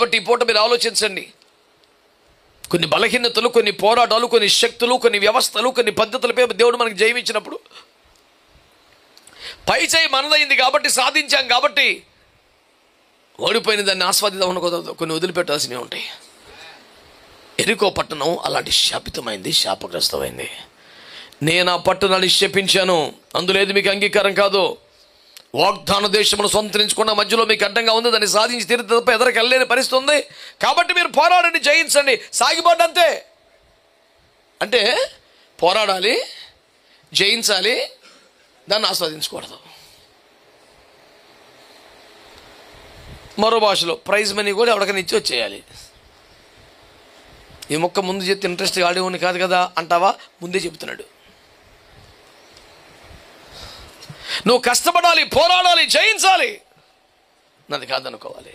కాబట్టి ఈ పూట మీరు ఆలోచించండి. కొన్ని బలహీనతలు, కొన్ని పోరాటాలు, కొన్ని శక్తులు, కొన్ని వ్యవస్థలు, కొన్ని పద్ధతులపై దేవుడు మనకు జయమిచ్చినప్పుడు పై చేయి మనదైంది కాబట్టి, సాధించాం కాబట్టి, ఓడిపోయిన దాన్ని ఆస్వాదిద్దామని కుదరదు. కొన్ని వదిలిపెట్టాల్సినవి ఉంటాయి. ఎరికో పట్టణం అలాంటి శాపితమైంది, శాపగ్రస్తమైంది. నేను ఆ పట్టణాన్ని శపించాను, అందులో ఏది మీకు అంగీకారం కాదు. వాగ్దాన దేశమును స్వంతరించుకున్న మధ్యలో మీకు అడ్డంగా ఉంది, దాన్ని సాధించి తీరు తప్ప ఎదరికి వెళ్ళలేని పరిస్థితి ఉంది. కాబట్టి మీరు పోరాడండి, జయించండి, సాగిపోద్దంతే. అంటే పోరాడాలి, జయించాలి, దాన్ని ఆస్వాదించకూడదు. మరో భాషలో ప్రైజ్ మనీ కూడా ఎవరికైనా ఇచ్చి వచ్చేయాలి. ఈ మొక్క ముందు చెప్తే ఇంట్రెస్ట్గా ఆడేవాడిని కాదు కదా అంటావా? ముందే చెప్తున్నాడు. నువ్వు కష్టపడాలి, పోరాడాలి, జయించాలి, నాది కాదనుకోవాలి.